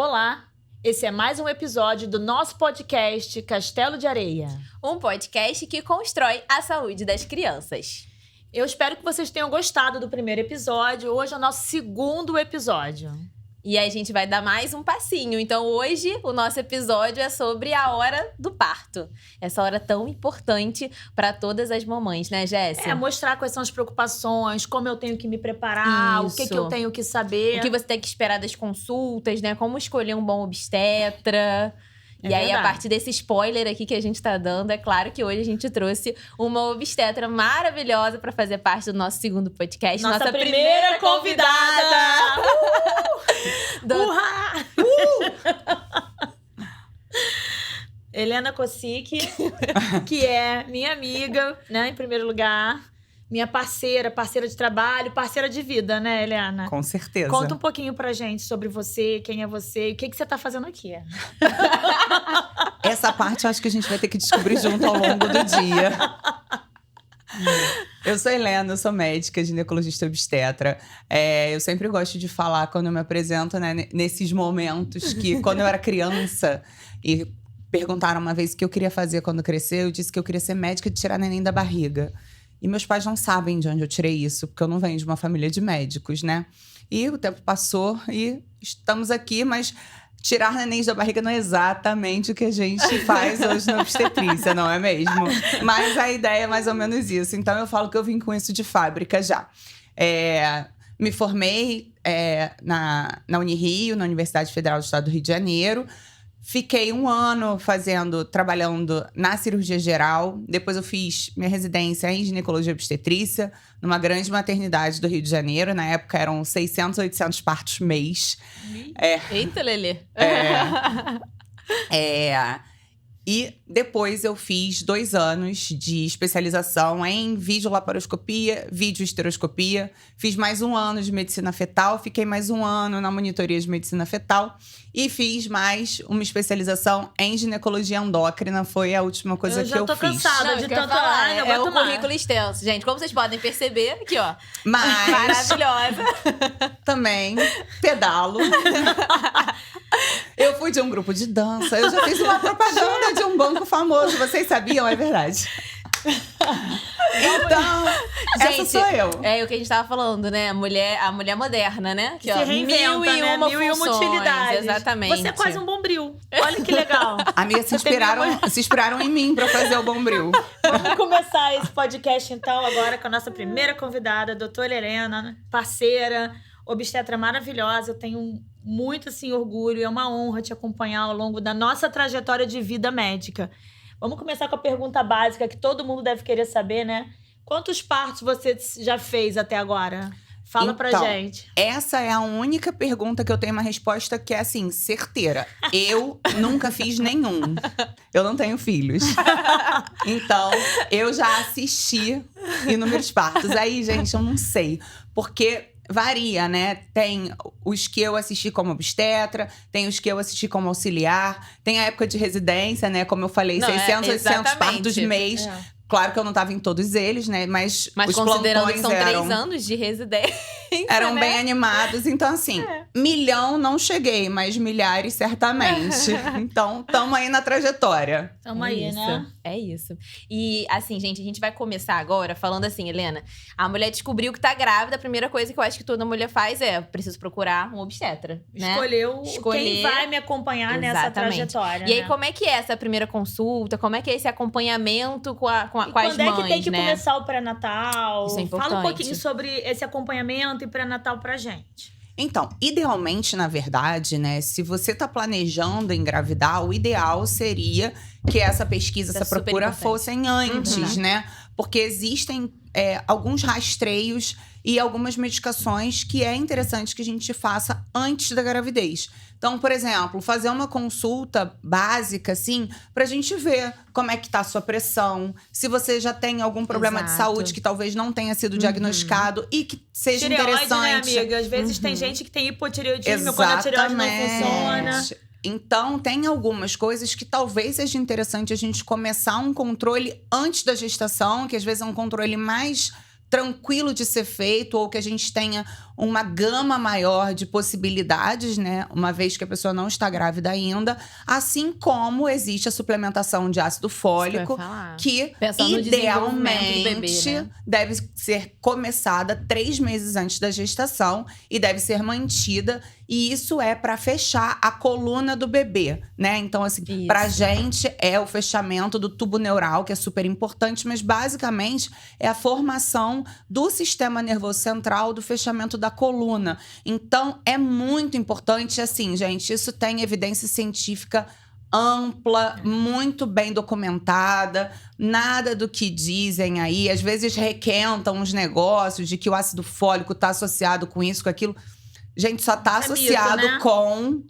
Olá, esse é mais um episódio do nosso podcast Castelo de Areia. Um podcast que constrói a saúde das crianças. Eu espero que vocês tenham gostado do primeiro episódio. Hoje é o nosso segundo episódio. E aí a gente vai dar mais um passinho. Então hoje o nosso episódio é sobre a hora do parto. Essa hora tão importante para todas as mamães, né, Jéssica? Mostrar quais são as preocupações, como eu tenho que me preparar, o que eu tenho que saber. O que você tem que esperar das consultas, né? Como escolher um bom obstetra. E aí, a partir desse spoiler aqui que a gente tá dando, é claro que hoje a gente trouxe uma obstetra maravilhosa para fazer parte do nosso segundo podcast. Nossa primeira convidada! Urra! Helena Kosick, que é minha amiga, né, em primeiro lugar. Minha parceira de trabalho, parceira de vida, né, Helena? Com certeza. Conta um pouquinho pra gente sobre você, quem é você e o que você tá fazendo aqui. Essa parte eu acho que a gente vai ter que descobrir junto ao longo do dia. Eu sou Helena, eu sou médica, ginecologista obstetra. Eu sempre gosto de falar quando eu me apresento, né, nesses momentos que, quando eu era criança e perguntaram uma vez o que eu queria fazer quando crescer, eu disse que eu queria ser médica de tirar neném da barriga. E meus pais não sabem de onde eu tirei isso, porque eu não venho de uma família de médicos, né? E o tempo passou e estamos aqui, mas tirar nenéns da barriga não é exatamente o que a gente faz hoje na obstetrícia, não é mesmo? Mas a ideia é mais ou menos isso. Então eu falo que eu vim com isso de fábrica já. Me formei na Unirio, na Universidade Federal do Estado do Rio de Janeiro. Fiquei um ano trabalhando na cirurgia geral. Depois eu fiz minha residência em ginecologia e obstetrícia, numa grande maternidade do Rio de Janeiro. Na época eram 600, 800 partos mês. Eita, Lelê! E depois eu fiz 2 anos de especialização em videolaparoscopia, videohisteroscopia. Fiz mais 1 ano de medicina fetal, fiquei mais 1 ano na monitoria de medicina fetal. E fiz mais uma especialização em ginecologia endócrina, foi a última coisa que eu fiz. Eu já tô cansada de tanto falar. É um currículo extenso, gente. Como vocês podem perceber, aqui ó, mas maravilhosa. Também pedalo. Eu fui de um grupo de dança, eu já fiz uma propaganda de um banco famoso, vocês sabiam? É verdade. Então, gente, essa sou eu. É o que a gente tava falando, né? A mulher moderna, né? Que se reinventa, mil e uma utilidades. Exatamente. Você é quase um bombril. Olha que legal. Amiga, se inspiraram em mim pra fazer o bombril. Vamos começar esse podcast, então, agora com a nossa primeira convidada, a doutora Helena, parceira, obstetra maravilhosa. Eu tenho muito, assim, orgulho. É uma honra te acompanhar ao longo da nossa trajetória de vida médica. Vamos começar com a pergunta básica que todo mundo deve querer saber, né? Quantos partos você já fez até agora? Fala pra gente. Essa é a única pergunta que eu tenho uma resposta que é, assim, certeira. Eu nunca fiz nenhum. Eu não tenho filhos. Então, eu já assisti inúmeros partos. Aí, gente, eu não sei. Porque varia, né? Tem os que eu assisti como obstetra, tem os que eu assisti como auxiliar, tem a época de residência, né? Como eu falei, 600, 800 partos de mês. Claro que eu não estava em todos eles, né? Mas os considerando que são plantões 3 anos de residência, eram né? bem animados. Então, assim, 1.000.000 não cheguei, mas milhares certamente. Então, tamo aí na trajetória. Tamo aí, né? É isso. E, assim, gente, a gente vai começar agora falando assim, Helena. A mulher descobriu que tá grávida. A primeira coisa que eu acho que toda mulher faz é: preciso procurar um obstetra, né? Escolher quem vai me acompanhar nessa trajetória. E aí, como é que é essa primeira consulta? Como é que é esse acompanhamento com as mães, quando é que tem que começar o pré-natal? Isso é importante. Fala um pouquinho sobre esse acompanhamento e pré-natal pra gente. Então, idealmente, na verdade, né, se você tá planejando engravidar, o ideal seria que essa pesquisa, essa procura fossem antes, né? Porque existem alguns rastreios e algumas medicações que é interessante que a gente faça antes da gravidez. Então, por exemplo, fazer uma consulta básica, assim, pra gente ver como é que tá a sua pressão, se você já tem algum problema de saúde que talvez não tenha sido diagnosticado e que seja interessante. Né, amiga? Às vezes tem gente que tem hipotireoidismo quando a tireoide não funciona. Então, tem algumas coisas que talvez seja interessante a gente começar um controle antes da gestação, que às vezes é um controle mais tranquilo de ser feito, ou que a gente tenha uma gama maior de possibilidades, né? Uma vez que a pessoa não está grávida ainda. Assim como existe a suplementação de ácido fólico, que pensando no desenvolvimento do idealmente bebê, né? deve ser começada 3 meses antes da gestação e deve ser mantida. E isso é para fechar a coluna do bebê, né? Então, assim, pra gente é o fechamento do tubo neural, que é super importante, mas basicamente é a formação do sistema nervoso central, do fechamento da coluna. Então, é muito importante, assim, gente, isso tem evidência científica ampla, muito bem documentada, nada do que dizem aí. Às vezes requentam os negócios de que o ácido fólico tá associado com isso, com aquilo. Gente, só tá associado mito, né? com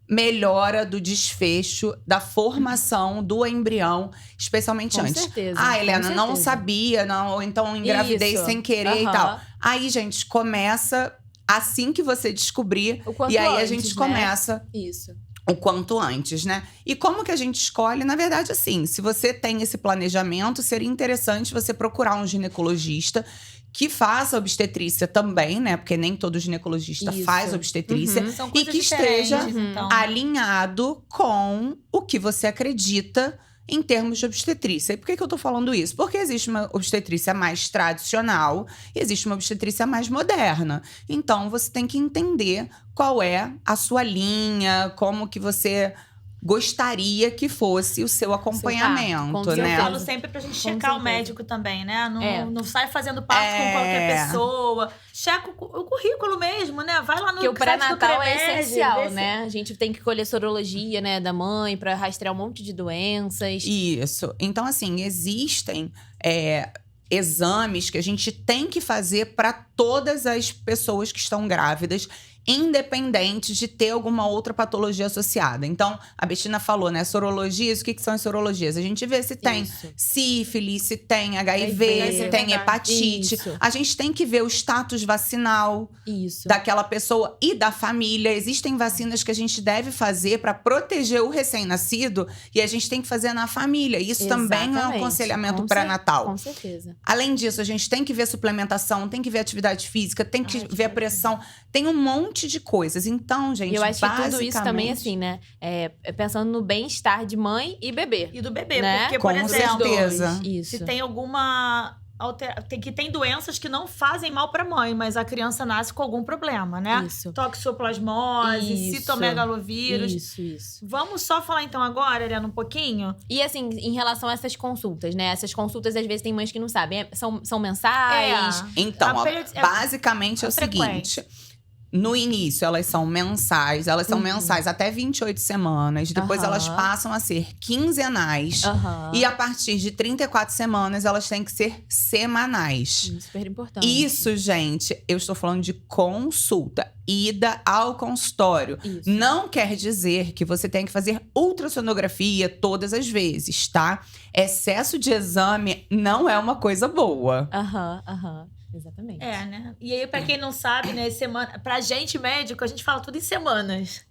melhora do desfecho, da formação do embrião, especialmente Com antes. certeza, Helena, com não certeza. sabia, não, ou então engravidei Isso. sem querer e Aham. tal. Aí, gente, começa assim que você descobrir. O quanto E aí a antes, gente né? começa Isso. o quanto antes, né? E como que a gente escolhe? Na verdade, assim, se você tem esse planejamento, seria interessante você procurar um ginecologista que faça obstetrícia também, né? Porque nem todo ginecologista Isso. faz obstetrícia. Uhum. São E coisas que esteja diferentes, então. alinhado com o que você acredita em termos de obstetrícia. E por que eu tô falando isso? Porque existe uma obstetrícia mais tradicional e existe uma obstetrícia mais moderna. Então, você tem que entender qual é a sua linha, como que você gostaria que fosse o seu acompanhamento, com Eu né? falo sempre pra gente checar o certeza. médico também, né? Não, É. não sai fazendo parte com qualquer pessoa. Checa o currículo mesmo, né? Vai lá no Porque o site do pré-natal é CREMED, essencial, vê se- né? A gente tem que colher sorologia, né, da mãe pra rastrear um monte de doenças. Isso. Então, assim, existem exames que a gente tem que fazer para todas as pessoas que estão grávidas, independente de ter alguma outra patologia associada. Então, a Bettina falou, né? Sorologias, o que são as sorologias? A gente vê se tem Isso. sífilis, se tem HIV, HIV, se tem verdade. hepatite. Isso. A gente tem que ver o status vacinal Isso. daquela pessoa e da família. Existem vacinas que a gente deve fazer para proteger o recém-nascido e a gente tem que fazer na família. Isso também é um Exatamente. aconselhamento Com pré-natal. Com certeza. Além disso, a gente tem que ver suplementação, tem que ver atividade física, tem que ver a pressão. Tem um monte de coisas. Então, gente, E eu acho que tudo isso basicamente- também, assim, né? É pensando no bem-estar de mãe e bebê. E do bebê, Né? porque, Com por exemplo, certeza. Isso. se tem alguma... Tem doenças que não fazem mal pra mãe, mas a criança nasce com algum problema, né? Isso. Toxoplasmose, Isso. citomegalovírus. Isso. Vamos só falar então agora, Helena, um pouquinho? E assim, em relação a essas consultas, né? Essas consultas, às vezes, tem mães que não sabem. São mensais? Então, ó, É basicamente é o frequente. seguinte. No início, elas são mensais. Elas são mensais até 28 semanas. Depois, Aham. elas passam a ser quinzenais. Aham. E a partir de 34 semanas, elas têm que ser semanais. Super importante. Isso, gente, eu estou falando de consulta. Ida ao consultório. Isso. Não quer dizer que você tem que fazer ultrassonografia todas as vezes, tá? Excesso de exame não é uma coisa boa. Aham. Exatamente. É, né? E aí, pra quem não sabe, né, pra gente médico, a gente fala tudo em semanas.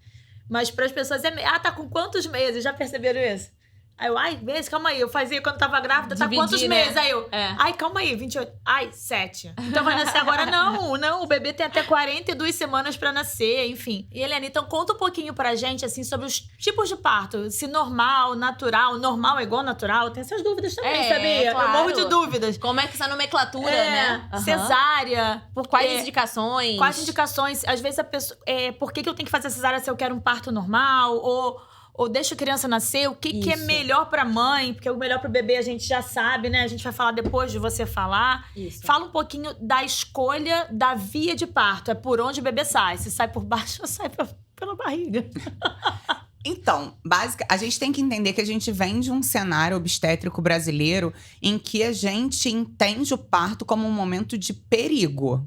Mas pras pessoas tá com quantos meses? Já perceberam isso? Aí eu, meses, calma aí. Eu fazia quando tava grávida, tá Dividir, quantos né? meses? Aí eu, É. calma aí, 28. 7. Então vai nascer agora? Não, o bebê tem até 42 semanas pra nascer, enfim. E Helena, então conta um pouquinho pra gente, assim, sobre os tipos de parto. Se normal, natural, normal é igual natural. Tem essas dúvidas também, sabia? Claro. Eu morro de dúvidas. Como é que essa nomenclatura, né? Aham. Cesárea. Por quais indicações? Quais indicações? Às vezes a pessoa. Por que eu tenho que fazer cesárea se eu quero um parto normal? Ou deixa a criança nascer? O que é Isso. melhor pra mãe? Porque o melhor pro bebê a gente já sabe, né? A gente vai falar depois de você falar. Isso. Fala um pouquinho da escolha da via de parto. É por onde o bebê sai. Se sai por baixo ou sai pela barriga. Então, a gente tem que entender que a gente vem de um cenário obstétrico brasileiro em que a gente entende o parto como um momento de perigo.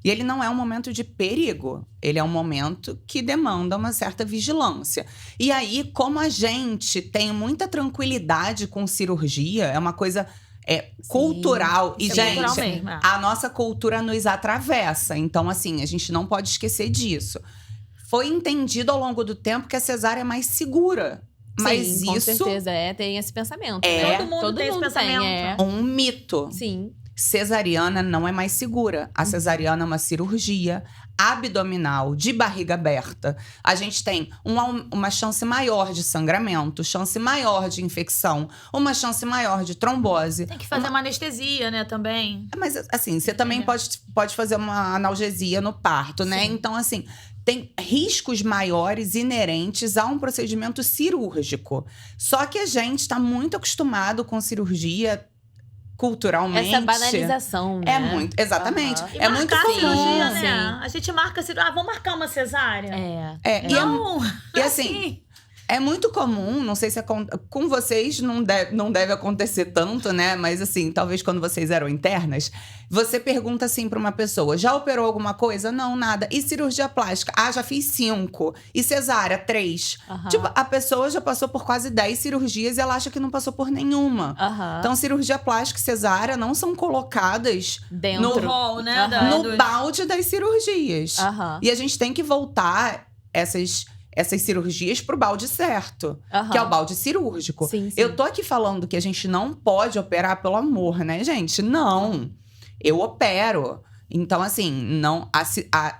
E ele não é um momento de perigo. Ele é um momento que demanda uma certa vigilância. E aí, como a gente tem muita tranquilidade com cirurgia, é uma coisa cultural. E, Isso é gente, cultural mesmo, é. a nossa cultura nos atravessa. Então, assim, a gente não pode esquecer disso. Foi entendido ao longo do tempo que a cesárea é mais segura. Mas Sim, com isso certeza. Tem esse pensamento. É. né? Todo mundo tem esse pensamento. é um mito. Sim. Cesariana não é mais segura. A cesariana é uma cirurgia. abdominal, de barriga aberta, a gente tem uma chance maior de sangramento, chance maior de infecção, uma chance maior de trombose. Tem que fazer uma anestesia, né, também. Mas, assim, você também pode fazer uma analgesia no parto, né? Sim. Então, assim, tem riscos maiores inerentes a um procedimento cirúrgico. Só que a gente está muito acostumado com cirurgia culturalmente. Essa banalização, né? É muito, exatamente. E É muito marcar a comum. cirurgia, né? Sim. A gente marca cirurgia. Vamos marcar uma cesárea? Não. E assim, é muito comum, não sei se com vocês não deve acontecer tanto, né? Mas assim, talvez quando vocês eram internas, você pergunta assim pra uma pessoa: já operou alguma coisa? Não, nada. E cirurgia plástica? Ah, já fiz 5. E cesárea? 3. Tipo, a pessoa já passou por quase 10 cirurgias e ela acha que não passou por nenhuma. Então, cirurgia plástica e cesárea não são colocadas dentro no rol, né? no balde das cirurgias. E a gente tem que voltar essas cirurgias pro balde certo, que é o balde cirúrgico. Sim. Eu tô aqui falando que a gente não pode operar, pelo amor, né, gente? Não. Eu opero. Então, assim, não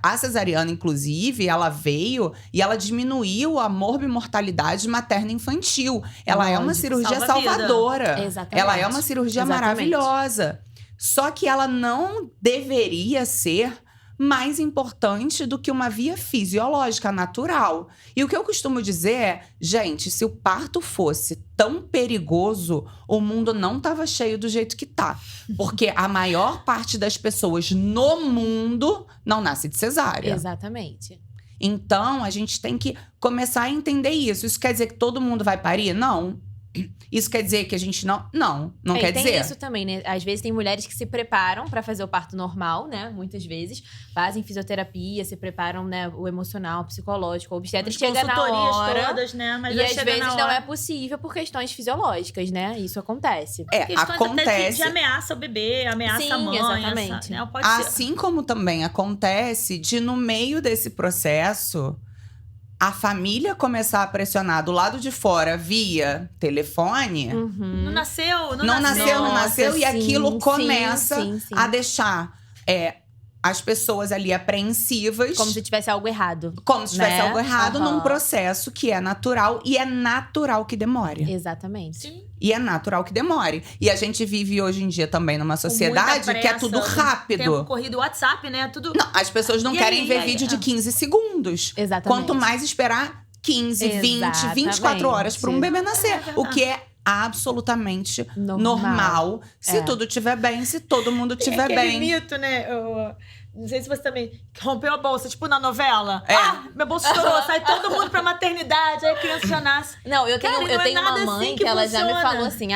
a cesariana, inclusive, ela veio e ela diminuiu a morbimortalidade materno-infantil. Ela é uma cirurgia salvadora. Exatamente. Ela é uma cirurgia maravilhosa. Só que ela não deveria ser mais importante do que uma via fisiológica natural. E o que eu costumo dizer é, gente, se o parto fosse tão perigoso, o mundo não estava cheio do jeito que tá. Porque a maior parte das pessoas no mundo não nasce de cesárea. Exatamente. Então, a gente tem que começar a entender isso. Isso quer dizer que todo mundo vai parir? Não. Isso quer dizer que a gente não quer dizer. Tem isso também, né? Às vezes tem mulheres que se preparam pra fazer o parto normal, né? Muitas vezes fazem fisioterapia, se preparam, né? O emocional, o psicológico, o obstetra chega na hora. Todas, né? Mas E às vezes não é possível por questões fisiológicas, né? Isso acontece. Questões até de ameaça ao bebê, ameaça à mãe. Exatamente. Né? Assim como também acontece de, no meio desse processo, a família começar a pressionar do lado de fora via telefone. Não nasceu. Nossa, e aquilo começa sim. a deixar as pessoas ali apreensivas. Como se tivesse algo errado. Como se tivesse algo errado num processo que é natural. E é natural que demore. Exatamente. Sim. E é natural que demore. E a gente vive hoje em dia também numa sociedade que é tudo rápido. Tempo corrido, WhatsApp, né? Tudo... Não, as pessoas não querem ver vídeo de 15 segundos. Exatamente. Quanto mais esperar 15, 20, 24 horas para um bebê nascer. O que é absolutamente normal. Se tudo estiver bem, se todo mundo estiver bem. Mito, né? Não sei se você também rompeu a bolsa, tipo na novela. Meu bolso estourou, sai todo mundo pra maternidade, aí a criança já nasce. Não, eu tenho uma mãe assim que ela já me falou assim: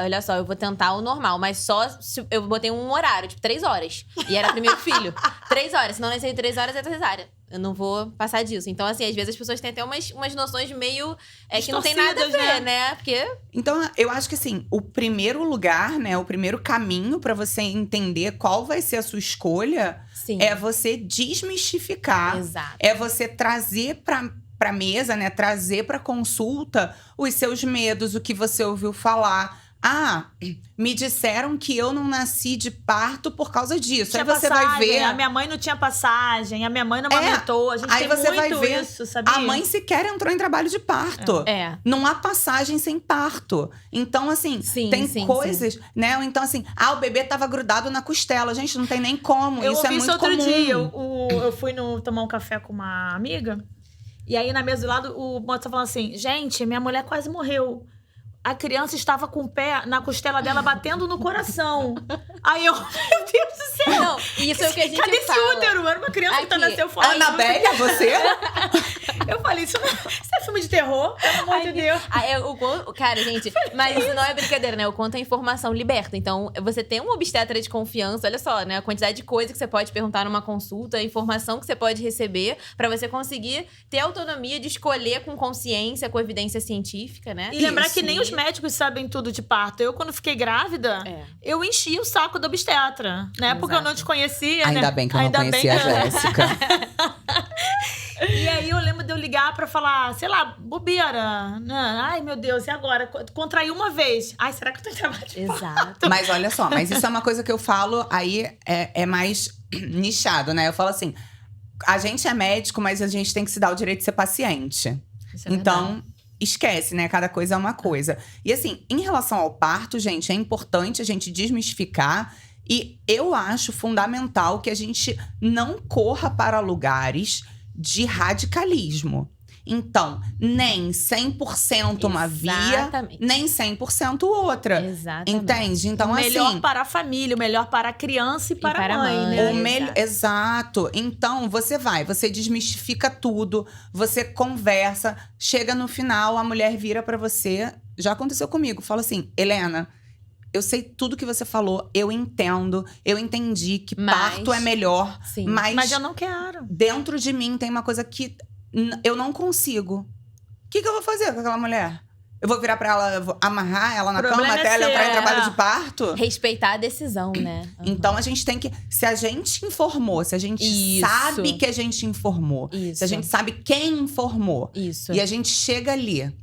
olha só, eu vou tentar o normal, mas só se eu botei um horário, tipo 3 horas. E era primeiro filho. 3 horas, se não nascer em 3 horas, é cesárea. Eu não vou passar disso. Então, assim, às vezes as pessoas têm até umas noções meio… que não tem nada a ver, né? Porque… Então, eu acho que, assim, o primeiro lugar, né? O primeiro caminho pra você entender qual vai ser a sua escolha… Sim. É você desmistificar. Exato. É você trazer pra mesa, né? Trazer pra consulta os seus medos, o que você ouviu falar. Me disseram que eu não nasci de parto por causa disso. Aí você vai ver… A minha mãe não tinha passagem, a minha mãe não amamentou. A gente aí tem você muito vai ver, isso, sabia? a mãe sequer entrou em trabalho de parto. Não há passagem sem parto. Então, assim, tem coisas, né? Ou então, assim, o bebê tava grudado na costela. Gente, não tem nem como. Isso é muito comum. Outro dia. Eu fui tomar um café com uma amiga. E aí, na mesa do lado, o moço falando assim: gente, minha mulher quase morreu. A criança estava com o pé na costela dela, batendo no coração. Aí eu, meu Deus do céu! Não, isso é o que a gente Cadê esse útero? Era uma criança que nasceu fora. Anabelle, é você? Eu falei, isso é filme de terror? Pelo amor de Deus. Cara, gente, mas isso não é brincadeira, né? O quanto a informação liberta. Então, você tem uma obstetra de confiança, olha só, né? A quantidade de coisa que você pode perguntar numa consulta, a informação que você pode receber pra você conseguir ter autonomia de escolher com consciência, com evidência científica, né? E lembrar que nem os médicos sabem tudo de parto. Eu, quando fiquei grávida, eu enchi o saco da obstetra, né? Exato. Porque eu não te conhecia, Ainda né? bem que eu não conhecia a Jéssica. E aí eu lembro de eu ligar pra falar, sei lá, bobeira. Ai, meu Deus, e agora? Contraí uma vez. Ai, será que eu tô em trabalho de parto? Mas olha só, mas isso é uma coisa que eu falo, aí é mais nichado, né? Eu falo assim, a gente é médico, mas a gente tem que se dar o direito de ser paciente. Isso é Então, verdade. esquece, né? Cada coisa é uma coisa. E assim, em relação ao parto, gente, é importante a gente desmistificar. E eu acho fundamental que a gente não corra para lugares de radicalismo. Então, nem 100% uma via, Exatamente. nem 100% outra. Exatamente. Entende? Então, O melhor assim. para a família, o melhor para a criança e para para a a mãe, mãe. né? Exato. Então, você desmistifica tudo, você conversa, chega no final, a mulher vira pra você. Já aconteceu comigo, fala assim: Helena, eu sei tudo que você falou, eu entendo, eu entendi que Mas- parto é melhor, Sim. Mas eu não quero. dentro de mim tem uma coisa que eu não consigo. O que eu vou fazer com aquela mulher? Eu vou virar pra ela, eu vou amarrar ela na O problema cama até é ela entrar em seu, trabalho é. de parto? Respeitar a decisão, né? Uhum. Então a gente tem que. Se a gente informou, se a gente Isso. sabe que a gente informou, Isso. se a gente sabe quem informou, Isso. e a gente chega ali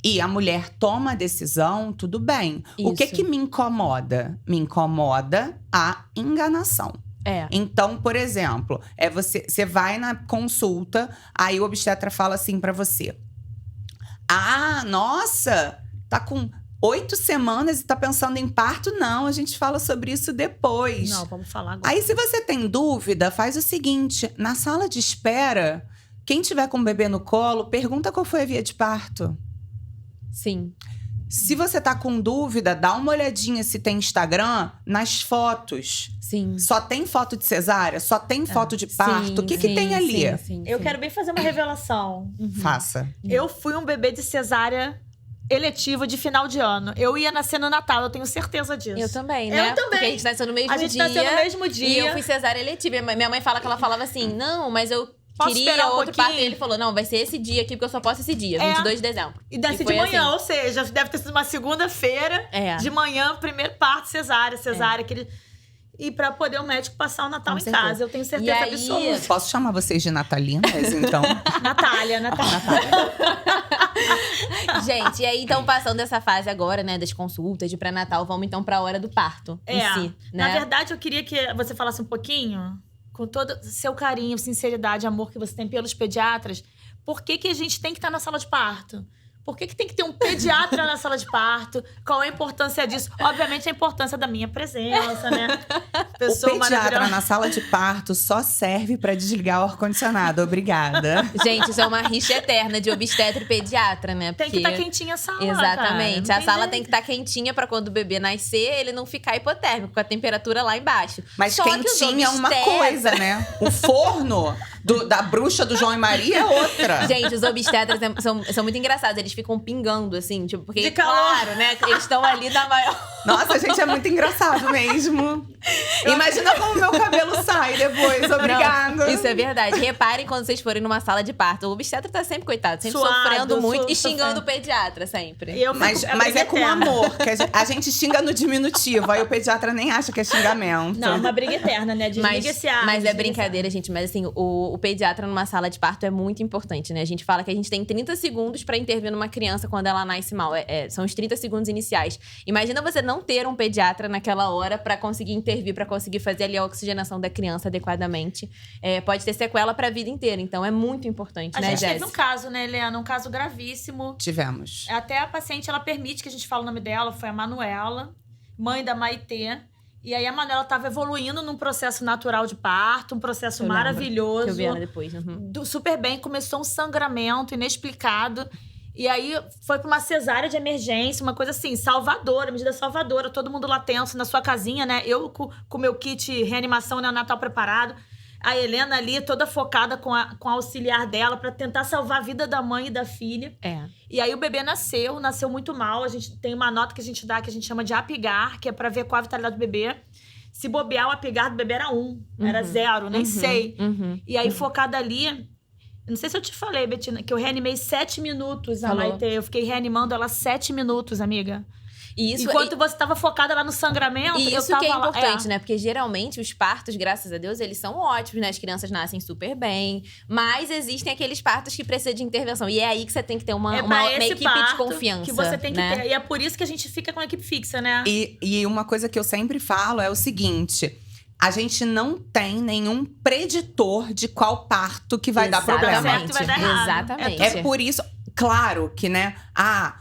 e a mulher toma a decisão, tudo bem. O que Isso. me incomoda? Me incomoda a enganação. É. Então, por exemplo, você vai na consulta, aí o obstetra fala assim pra você: ah, nossa, tá com 8 semanas e tá pensando em parto? Não, a gente fala sobre isso depois. Não, vamos falar agora. Aí, se você tem dúvida, faz o seguinte: na sala de espera, quem tiver com o bebê no colo, pergunta qual foi a via de parto. Sim. Se você tá com dúvida, dá uma olhadinha se tem Instagram nas fotos. Sim. Só tem foto de cesárea? Só tem foto de parto? O que Sim, tem ali? sim, sim, Eu sim. quero bem fazer uma revelação. Faça. Eu fui um bebê de cesárea eletiva de final de ano. Eu ia nascer no Natal, eu tenho certeza disso. Eu também, Eu né? também. Porque a gente nasceu no mesmo A gente dia. nasceu no mesmo dia. E eu fui cesárea eletiva. Minha mãe fala que ela falava assim: não, mas eu Posso queria esperar um outro parto. pouquinho? E ele falou: não, vai ser esse dia aqui, porque eu só posso esse dia, É. 22 de dezembro. E nasci de foi manhã, assim. ou seja, deve ter sido uma segunda-feira. É. De manhã, primeiro parto, cesárea. Aquele... E pra poder o médico passar o Natal Com em certeza. casa. Eu tenho E certeza aí- absoluta. Posso chamar vocês de natalinas, então? Natália. Gente, e aí, então, passando essa fase agora, né, das consultas de pré-natal, vamos então pra hora do parto em si, né? Na verdade, eu queria que você falasse um pouquinho, com todo o seu carinho, sinceridade, amor que você tem pelos pediatras, por que a gente tem que estar na sala de parto? Por que tem que ter um pediatra na sala de parto? Qual é a importância disso? Obviamente, a importância da minha presença, né? Pessoa O pediatra maravilhosa. na sala de parto só serve pra desligar o ar-condicionado. Obrigada. Gente, isso é uma rixa eterna de obstetra e pediatra, né? Tem que Porque- estar quentinha a sala, Exatamente. cara. A Não sala jeito. tem que estar quentinha pra quando o bebê nascer, ele não ficar hipotérmico, com a temperatura lá embaixo. Mas Só que os quentinha é uma obstetras- coisa, né? O forno da bruxa do João e Maria é outra. Gente, os obstetras são muito engraçados. Eles ficam pingando, assim, tipo, porque, De calor. claro, né? Eles estão ali na maior. Nossa, gente, é muito engraçado mesmo. Imagina como meu cabelo sai depois. Obrigada. Não, isso é verdade. Reparem quando vocês forem numa sala de parto. O obstetra tá sempre, coitado, sempre Suado, sofrendo muito e sofrendo. xingando o pediatra, sempre. E eu fico- Mas briga é com eterna. amor. Que a gente xinga no diminutivo. Aí o pediatra nem acha que é xingamento. Não, uma briga eterna, né? Desliga esse ar. Mas é desliga esse brincadeira, gente. Mas assim, o pediatra numa sala de parto é muito importante, né? A gente fala que a gente tem 30 segundos pra intervir numa criança quando ela nasce mal. São os 30 segundos iniciais. Imagina você não ter um pediatra naquela hora pra conseguir intervir, pra conseguir fazer ali a oxigenação da criança adequadamente. Pode ter sequela pra vida inteira. Então é muito importante, A né, gente teve Jéssica? um caso, né, Helena? Um caso gravíssimo. Tivemos. Até a paciente, ela permite que a gente fale o nome dela. Foi a Manuela, mãe da Maitê. E aí a Manuela estava evoluindo num processo natural de parto, um processo Eu lembro, maravilhoso. Que eu vi ela depois. Uhum. Super bem, começou um sangramento inexplicado. E aí foi pra uma cesárea de emergência, uma coisa assim, salvadora, medida salvadora. Todo mundo lá tenso na sua casinha, né? Eu com meu kit reanimação neonatal preparado. A Helena ali toda focada com a auxiliar dela pra tentar salvar a vida da mãe e da filha. E aí o bebê nasceu muito mal. A gente tem uma nota que a gente dá que a gente chama de apigar, que é pra ver qual a vitalidade do bebê. Se bobear, o apigar do bebê era 1, era 0, nem sei. Uhum. E aí, focada ali... Não sei se eu te falei, Betina, que eu reanimei 7 minutos a Falou. Maitê. Eu fiquei reanimando ela 7 minutos, amiga. E isso, Enquanto você tava focada lá no sangramento, E eu isso tava que é lá. importante, né? Porque geralmente os partos, graças a Deus, eles são ótimos, né? As crianças nascem super bem. Mas existem aqueles partos que precisam de intervenção. E é aí que você tem que ter uma pra esse equipe parto de confiança. que você tem que né? ter. E é por isso que a gente fica com a equipe fixa, né? E uma coisa que eu sempre falo é o seguinte: a gente não tem nenhum preditor de qual parto que vai dar problema. Certo, vai dar errado. Exatamente. É por isso, claro que, né? A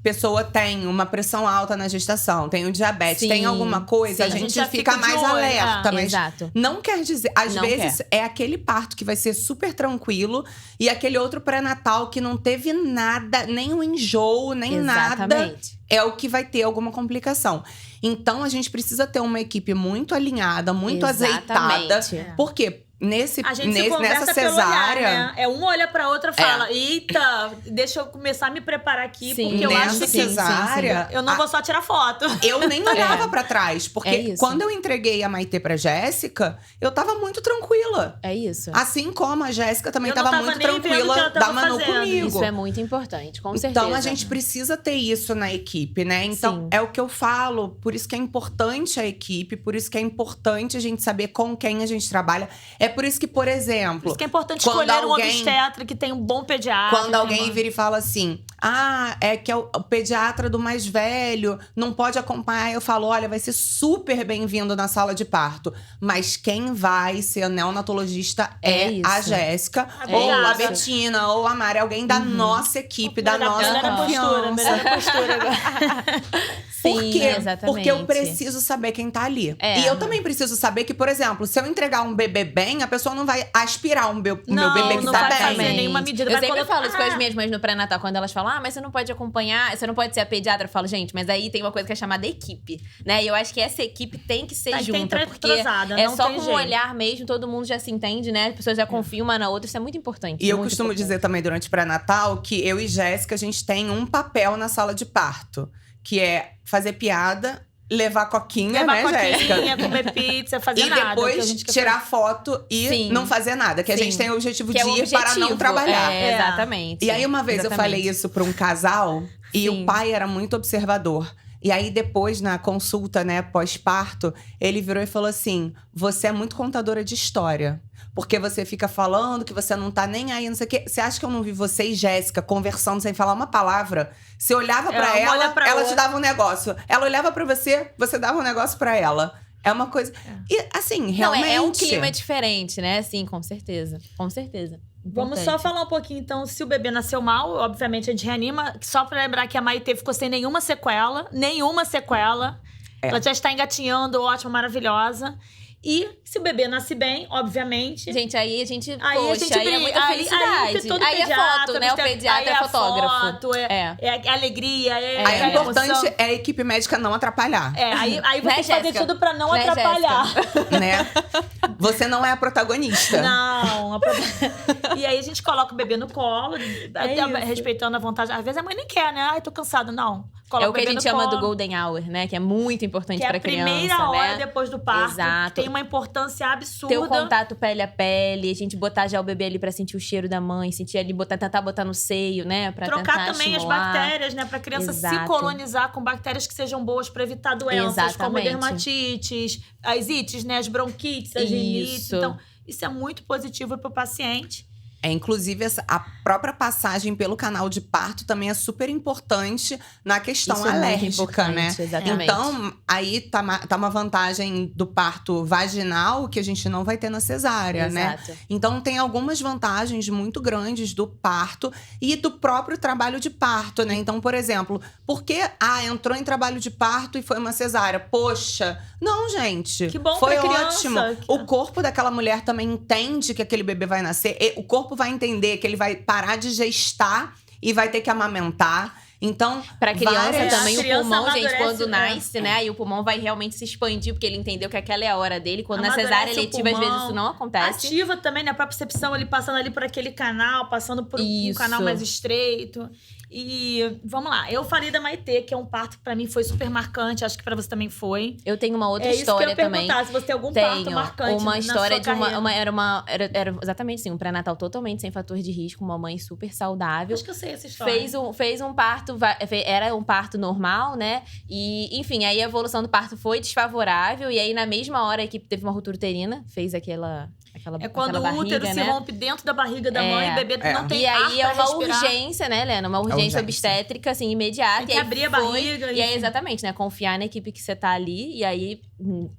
pessoa tem uma pressão alta na gestação, tem um diabetes, Sim, tem alguma coisa, sim. a gente já fica fica de mais olho, alerta. Mas Exato. não quer dizer… Às Não vezes é aquele parto que vai ser super tranquilo e aquele outro pré-natal que não teve nada, nem um enjoo, nem nada, Exatamente. é o que vai ter alguma complicação. Então, a gente precisa ter uma equipe muito alinhada, muito azeitada. Exatamente. Porque A gente se conversa nessa pelo olhar, cesárea… né? Um olha pra outra e fala, eita, deixa eu começar a me preparar aqui, Sim. porque eu Nessa acho que cesárea, eu não vou só tirar foto. eu nem olhava pra trás. Porque É isso. quando eu entreguei a Maitê pra Jéssica, eu tava muito tranquila. É isso. Assim como a Jéssica também Eu não tava tava muito nem vendo o que tranquila ela tava da Manu fazendo. comigo. Isso é muito importante, com certeza. Então a gente precisa ter isso na equipe, né? Então Sim. é o que eu falo, por isso que é importante a equipe, por isso que é importante a gente saber com quem a gente trabalha. É por isso que, por exemplo, Por isso que é importante quando escolher um alguém- obstetra que tem um bom pediatra. quando alguém vira e fala assim: é que é o pediatra do mais velho, não pode acompanhar. Eu falo: olha, vai ser super bem-vindo na sala de parto. Mas quem vai ser neonatologista é isso. a Jéssica, É ou a isso. Betina, ou a Mari, alguém da nossa equipe, da nossa melhor a postura, confiança. melhor a postura agora. Por Sim, quê? exatamente. Porque eu preciso saber quem tá ali. É. E eu também preciso saber que, por exemplo, se eu entregar um bebê bem, a pessoa não vai aspirar o meu Não, bebê que não tá vai bem. fazer nenhuma medida. Eu Vai sempre colocar- falo isso com as minhas mães no pré-natal, quando elas falam, mas você não pode acompanhar, você não pode ser a pediatra. Eu falo, gente, mas aí tem uma coisa que é chamada equipe, né? E eu acho que essa equipe tem que ser Tem que junta, ter porque entrosada, é não só tem com o jeito. olhar mesmo, todo mundo já se entende, né? As pessoas já confiam uma na outra, isso é muito importante. E eu muito costumo importante. dizer também durante o pré-natal que eu e Jéssica, a gente tem um papel na sala de parto. Que é fazer piada, levar coquinha, Levar né, Jéssica? coquinha, comer pizza, fazer E nada. que a depois gente quer tirar foto e Sim. não fazer nada. Que a Sim. gente tem o objetivo Que é de o ir para não objetivo, trabalhar. é, exatamente. E aí, uma vez eu Exatamente. falei isso para um casal e Sim. o pai era muito observador. E aí, depois, na consulta, né, pós-parto, ele virou e falou assim: você é muito contadora de história. Porque você fica falando que você não tá nem aí, não sei o quê. Você acha que eu não vi você e Jéssica conversando sem falar uma palavra? Você olhava pra uma ela, olha pra ela te outra. dava um negócio. Ela olhava pra você, você dava um negócio pra ela. É uma coisa… E, assim, Não, realmente… é um clima diferente, né? Sim, com certeza. Com certeza. Vamos só Importante. falar um pouquinho, então, se o bebê nasceu mal, obviamente a gente reanima. Só pra lembrar que a Maitê ficou sem nenhuma sequela. Nenhuma sequela. Ela já está engatinhando, ótima, maravilhosa. E se o bebê nasce bem, obviamente… Gente, aí a gente, Aí poxa, a gente aí é brinca, muita felicidade. Aí, todo Aí é pediatra, foto, né? O pediatra aí é fotógrafo. Foto, é alegria, Aí é é importante emoção. é a equipe médica não atrapalhar. Aí você Né, tem que fazer Jéssica? tudo pra não Né, atrapalhar. Né? Você não é a protagonista. Não. E aí a gente coloca o bebê no colo, isso. respeitando a vontade. Às vezes a mãe nem quer, né? Ai, tô cansada. Não. Coloca É o que a bebê gente no chama colo, do golden hour, né? Que é muito importante que é pra a criança, primeira hora né? depois do parto. Exato. Tem uma importância absurda. Ter o contato pele a pele, a gente botar já o bebê ali pra sentir o cheiro da mãe, sentir ali, tentar botar no seio, né? Pra Trocar tentar também estimular. as bactérias, né? Pra criança se Exato. colonizar com bactérias que sejam boas pra evitar doenças como Exatamente. dermatites, as ites, né? As bronquites, as rinites. Isso. Então, isso é muito positivo pro paciente. Inclusive, a própria passagem pelo canal de parto também é super importante na questão Isso é muito alérgica, né? importante, exatamente. Então, aí tá uma vantagem do parto vaginal que a gente não vai ter na cesárea, né? Exato. Então, tem algumas vantagens muito grandes do parto e do próprio trabalho de parto, né? Então, por exemplo, por que entrou em trabalho de parto e foi uma cesárea? Poxa, não, gente. Que bom foi pra criança. ótimo. O corpo daquela mulher também entende que aquele bebê vai nascer. O corpo vai entender que ele vai parar de gestar e vai ter que amamentar. Então, Pra criança várias… também, A o criança pulmão, gente, amadurece, quando né? nasce, né? Aí o pulmão vai realmente se expandir, porque ele entendeu que aquela é a hora dele. Quando na Amadurece cesárea o eletiva, às pulmão. vezes isso não acontece. Ativa também, né? A propriocepção ali passando ali por aquele canal, passando por um Isso. canal mais estreito. E vamos lá, eu falei da Maitê, que é um parto que pra mim foi super marcante, acho que pra você também foi. Eu tenho uma outra É isso história que eu ia também. perguntar, se você tem algum parto Tenho marcante uma na história sua de uma carreira. era exatamente assim, um pré-natal totalmente sem fator de risco, uma mãe super saudável. Acho que eu sei essa história. Fez um parto, era um parto normal, né? E, enfim, aí a evolução do parto foi desfavorável. E aí, na mesma hora, a equipe teve uma ruptura uterina, fez aquela Aquela, É quando aquela o útero barriga, se né? rompe dentro da barriga da mãe, o bebê não tem E aí ar é pra uma respirar. urgência, né, Helena? Uma urgência urgência. obstétrica, assim, imediata. Tem que e aí abrir a barriga, E aí, enfim. exatamente, né? Confiar na equipe que você tá ali. E aí,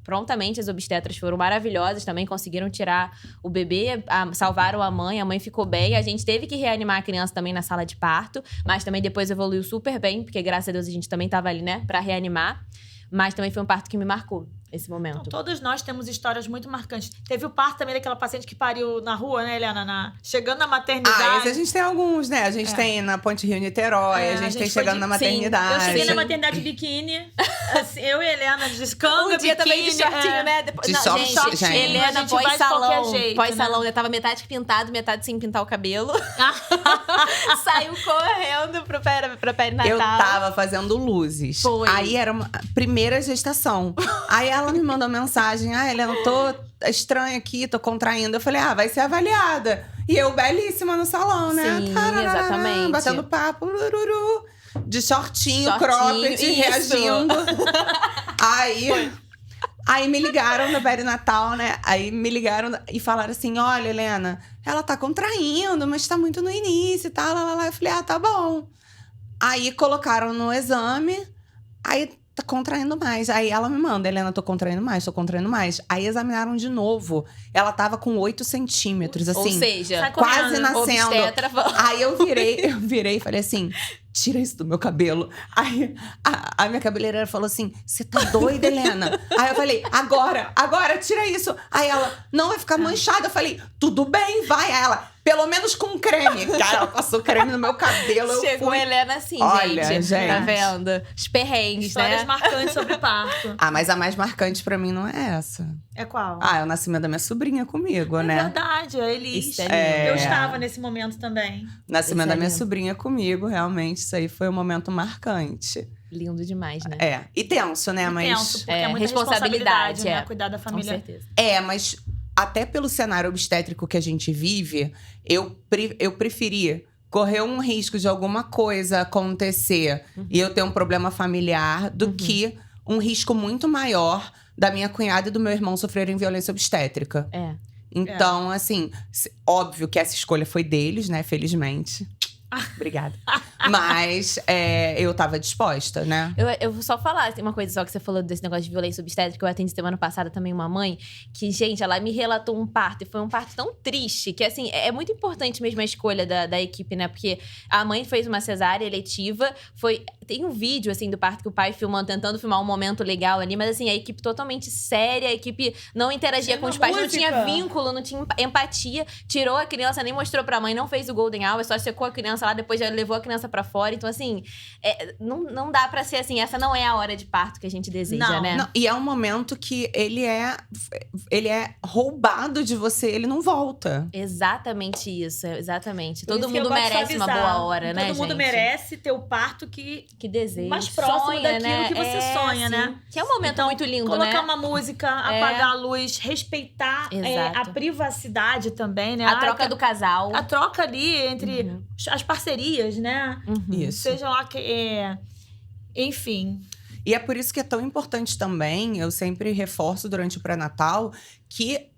prontamente, as obstetras foram maravilhosas também. Conseguiram tirar o bebê, salvaram a mãe ficou bem. A gente teve que reanimar a criança também na sala de parto. Mas também depois evoluiu super bem. Porque, graças a Deus, a gente também tava ali, né? Pra reanimar. Mas também foi um parto que me marcou. Esse momento. Então, todos nós temos histórias muito marcantes. Teve o parto também daquela paciente que pariu na rua, né, Helena? Chegando na maternidade. Esse a gente tem alguns, né? A gente tem na Ponte Rio-Niterói, a gente tem foi chegando na Eu maternidade. cheguei na maternidade de biquíni. Assim, eu e Helena, descanga, Um dia biquíni. também de shortinho, né? Depois, De não, short, gente. A Helena, gente vai de pós-salão. qualquer jeito, Pós-salão, né? Tava metade pintado, metade sem pintar o cabelo. Saiu correndo pra perinatal. Eu tava fazendo luzes. Foi. Aí era uma primeira gestação. Aí ela me mandou mensagem: Helena, tô estranha aqui, tô contraindo. Eu falei: vai ser avaliada. E eu, belíssima no salão, né? Sim, Tarará, exatamente. Batendo papo, ururu, de shortinho, cropped, isso. reagindo. Aí me ligaram no perinatal, né? Aí me ligaram e falaram assim: olha, Helena, ela tá contraindo, mas tá muito no início e tal. Lá. Eu falei: tá bom. Aí colocaram no exame, aí tá contraindo mais. Aí ela me manda: Helena, tô contraindo mais. Aí examinaram de novo. Ela tava com 8 centímetros, assim. Ou seja, quase nascendo. Obstetra. Aí eu virei e falei assim: tira isso do meu cabelo. Aí a minha cabeleireira falou assim: você tá doida, Helena? Aí eu falei: agora, tira isso. Aí ela: não vai ficar manchada. Eu falei: tudo bem, vai. Aí ela: pelo menos com creme. Cara, ela passou creme no meu cabelo. Chegou a Helena assim, Olha, gente. gente. Tá vendo? Os perrengues, Histórias né? marcantes sobre parto. Mas a mais marcante pra mim não é essa. É qual? É o nascimento da minha sobrinha comigo, É né? verdade, a Elis. Isso é Eu lindo. estava nesse momento também. Nascimento Isso da é minha lindo. sobrinha comigo, realmente, isso aí foi um momento marcante. Lindo demais, né? E tenso, né? Mas Tenso, porque é muita responsabilidade, responsabilidade, né? Cuidar da Com família. certeza. Mas até pelo cenário obstétrico que a gente vive, eu preferi correr um risco de alguma coisa acontecer e eu ter um problema familiar do que um risco muito maior da minha cunhada e do meu irmão sofrerem violência obstétrica. Então, assim, óbvio que essa escolha foi deles, né? Felizmente. Obrigada. Mas eu tava disposta, né? Eu vou só falar assim, uma coisa só que você falou desse negócio de violência obstétrica. Eu atendi semana passada também uma mãe que, gente, ela me relatou um parto. E foi um parto tão triste que, assim, é muito importante mesmo a escolha da equipe, né? Porque a mãe fez uma cesárea eletiva. Tem um vídeo, assim, do parto que o pai filmando, tentando filmar um momento legal ali. Mas, assim, a equipe totalmente séria. A equipe não interagia com os pais. Não tinha vínculo, não tinha empatia. Tirou a criança, nem mostrou pra mãe. Não fez o golden hour, só secou a criança lá. Depois já levou a criança pra fora. Então, assim, não dá pra ser assim. Essa não é a hora de parto que a gente deseja, né? Não, e é um momento que ele é roubado de você, ele não volta. Exatamente isso, exatamente. Por Todo isso que eu mundo gosto de merece uma avisar. boa hora, né, gente? Todo mundo merece ter o parto que deseja. mais próximo Sonha, daquilo né? que você sonha, sim. né? Que é um momento Então, muito lindo, colocar né? uma música, apagar a luz, respeitar Exato. a privacidade também, né? A troca do casal. A troca ali entre as parcerias, né? Isso. Seja lá que... Enfim. E é por isso que é tão importante também, eu sempre reforço durante o pré-natal, que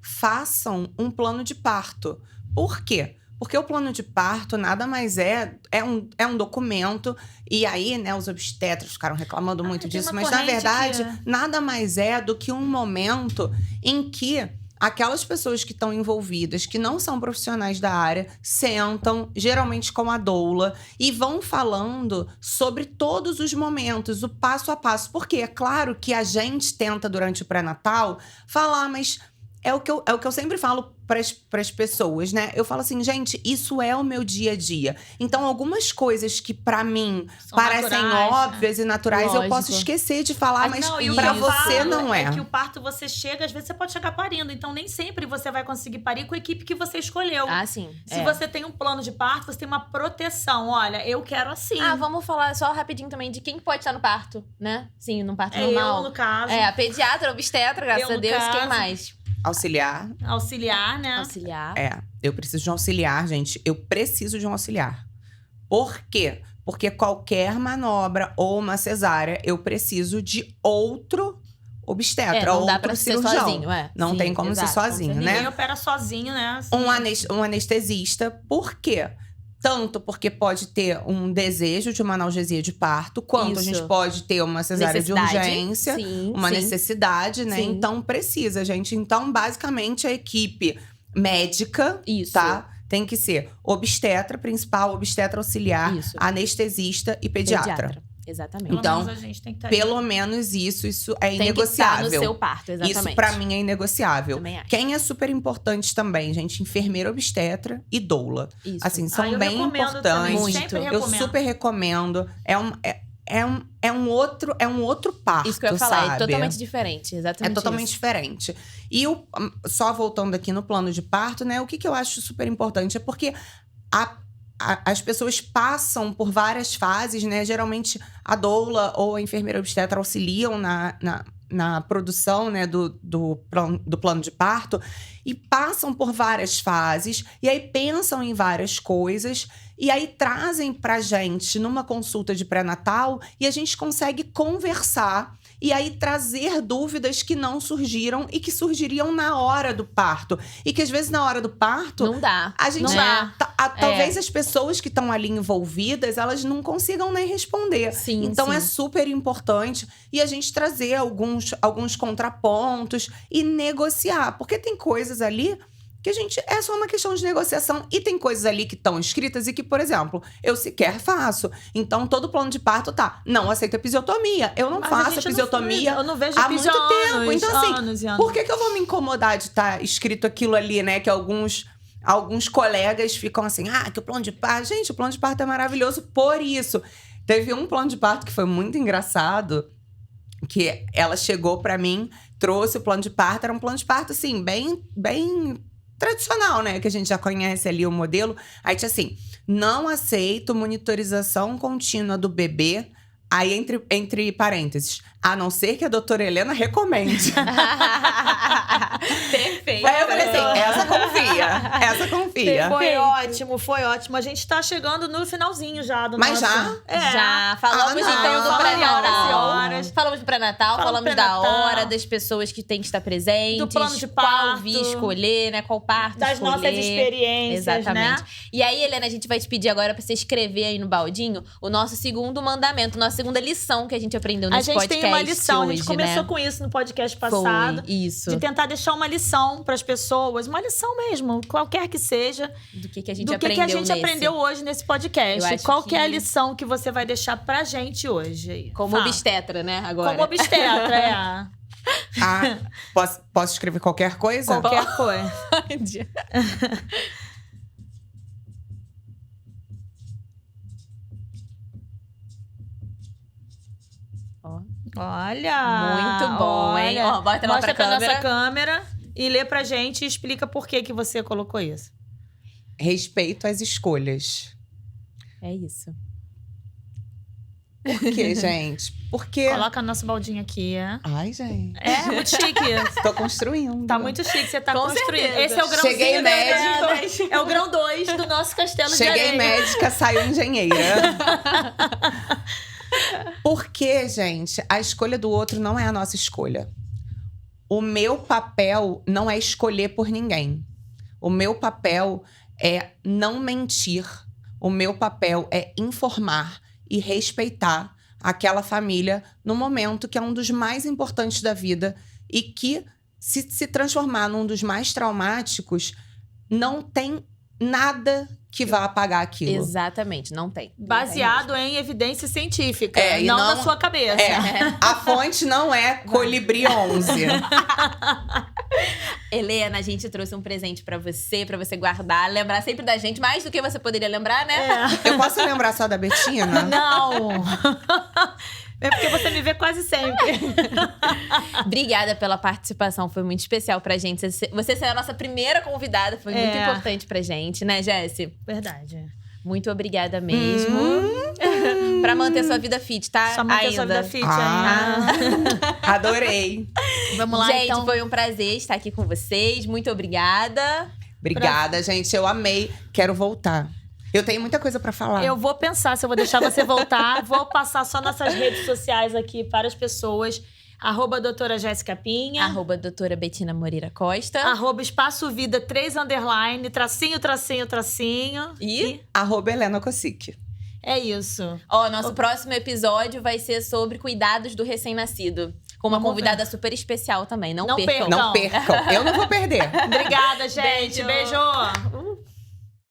façam um plano de parto. Por quê? Porque o plano de parto nada mais é um documento. E aí, né, os obstetras ficaram reclamando muito tem disso. uma Mas, na corrente verdade, que- nada mais é do que um momento em que aquelas pessoas que estão envolvidas, que não são profissionais da área, sentam, geralmente com a doula, e vão falando sobre todos os momentos, o passo a passo. Porque é claro que a gente tenta, durante o pré-natal, falar, mas é o que eu sempre falo para as pessoas, né? Eu falo assim, gente, isso é o meu dia a dia. Então, algumas coisas que para mim São parecem naturais, óbvias e naturais, eu Lógico. posso esquecer de falar, mas Não, e o para que eu você falo não é. que o parto você chega, às vezes você pode chegar parindo. Então, nem sempre você vai conseguir parir com a equipe que você escolheu. Ah, sim. Se você tem um plano de parto, você tem uma proteção. Olha, eu quero assim. Vamos falar só rapidinho também de quem pode estar no parto, né? Sim, no parto eu, normal. no caso. A pediatra, a obstetra, graças Eu, a no Deus. Quem caso. mais? Auxiliar. Auxiliar, né? Auxiliar. Eu preciso de um auxiliar, gente. Eu preciso de um auxiliar. Por quê? Porque qualquer manobra ou uma cesárea, eu preciso de outro obstetra, não outro dá pra ser cirurgião. sozinho, Não Sim, tem como exato, ser sozinho, Ninguém né? opera sozinho, né? Assim. Um anestesista, por quê? Tanto porque pode ter um desejo de uma analgesia de parto, quanto a Isso. gente pode ter uma cesárea de Necessidade. urgência, Sim, uma sim. necessidade, né? Sim. Então precisa, gente. Então, basicamente, a equipe médica, Isso. tá? Tem que ser obstetra principal, obstetra auxiliar, Isso. anestesista e pediatra. Exatamente. Pelo Então, menos a gente tem que estar Pelo menos isso é Tem que estar inegociável. no seu parto, exatamente. Isso, pra mim, é inegociável. Também acho. Quem é super importante também, gente? Enfermeira obstetra e doula. Isso. Assim, são eu bem recomendo também, importantes. sempre Eu recomendo. super recomendo. É um outro parto, Isso que eu ia falar, sabe? é totalmente diferente. Exatamente. É totalmente isso. diferente. E só voltando aqui no plano de parto, né? O que eu acho super importante é porque as pessoas passam por várias fases, né? Geralmente a doula ou a enfermeira obstetra auxiliam na produção, né, do plano de parto e passam por várias fases e aí pensam em várias coisas e aí trazem pra gente numa consulta de pré-natal e a gente consegue conversar e aí trazer dúvidas que não surgiram e que surgiriam na hora do parto. E que às vezes na hora do parto Não dá. a gente Não dá. talvez as pessoas que estão ali envolvidas, elas não consigam nem responder. Sim, Então sim. é super importante e a gente trazer alguns contrapontos e negociar, porque tem coisas ali que a gente é só uma questão de negociação e tem coisas ali que estão escritas e que, por exemplo, eu sequer faço. Então todo plano de parto não aceito episiotomia. Eu não Mas a faço gente episiotomia. eu não vejo há muito episio tempo. anos, Então assim, anos e anos. por que eu vou me incomodar de estar escrito aquilo ali, né? Que alguns colegas ficam assim, que o plano de parto... Gente, o plano de parto é maravilhoso por isso. Teve um plano de parto que foi muito engraçado, que ela chegou pra mim, trouxe o plano de parto. Era um plano de parto, assim, bem tradicional, né? Que a gente já conhece ali o modelo. Aí tinha assim, não aceito monitorização contínua do bebê. Aí, entre parênteses, a não ser que a doutora Helena recomende. Perfeito. Aí eu falei assim, essa confia. Foi ótimo. A gente tá chegando no finalzinho já do Mas nosso... já? Já. Falamos não. então do Fala pré-natal. horas. Falamos do pré-natal, falamos da pré-natal. hora, das pessoas que têm que estar presentes. Do plano de Qual parto. via escolher, né? Qual parto Das escolher. nossas experiências, Exatamente. né? E aí, Helena, a gente vai te pedir agora pra você escrever aí no baldinho o nosso segundo mandamento, nossa segunda lição que a gente aprendeu A nesse gente podcast tem uma lição. hoje, A gente começou né? com isso no podcast passado. Foi, isso. De tentar deixar uma lição pras pessoas. Uma lição mesmo, qualquer que seja. Do que a gente Do que aprendeu a gente nesse. aprendeu hoje nesse Eu podcast. acho Qual que é a que- lição que você vai deixar pra gente hoje? Aí? Como Fala. obstetra, né? Agora. Como obstetra, é. Posso escrever qualquer coisa? Qualquer coisa. Ó. Olha! Muito bom, hein? Ó, bota lá mostra pra nossa câmera. câmera e lê pra gente e explica por que você colocou isso. Respeito às escolhas. É isso. Por quê, gente? Porque... Coloca nosso baldinho aqui, é? Ai, gente. É, muito chique isso. Tô construindo. Tá muito chique, você tá Com construindo. certeza. Esse é o grãozinho Cheguei da médico. Helena. É o grão 2 do nosso castelo de Cheguei areia. médica, saiu engenheira. Porque, gente, a escolha do outro não é a nossa escolha. O meu papel não é escolher por ninguém. O meu papel é não mentir. O meu papel é informar e respeitar aquela família no momento que é um dos mais importantes da vida e que, se transformar num dos mais traumáticos, não tem nada que vá apagar aquilo. Exatamente, não tem. Baseado em evidência científica, É, e não não- na sua cabeça. A fonte não é Colibri 11. Helena, a gente trouxe um presente pra você guardar, lembrar sempre da gente, mais do que você poderia lembrar, né? Eu posso lembrar só da Betina? Não! É porque você me vê quase sempre. Obrigada pela participação, foi muito especial pra gente. Você ser a nossa primeira convidada foi muito importante pra gente, né, Jessi? Verdade. Muito obrigada mesmo. Pra manter sua vida fit, tá? Só manter sua vida fit ainda. Adorei. Vamos lá, Gente, então. foi um prazer estar aqui com vocês. Muito obrigada. Obrigada, gente. Eu amei. Quero voltar. Eu tenho muita coisa pra falar. Eu vou pensar se eu vou deixar você voltar. Vou passar só nossas redes sociais aqui para as pessoas. Doutora Jéssica Pinha. Doutora Betina Moreira Costa. Espaço Vida 3 _, tracinho. E Helena Kosick. É isso. Nosso próximo episódio vai ser sobre cuidados do recém-nascido. Com uma convidada super especial também. Não percam. Não percam. Eu não vou perder. Obrigada, gente. Beijo.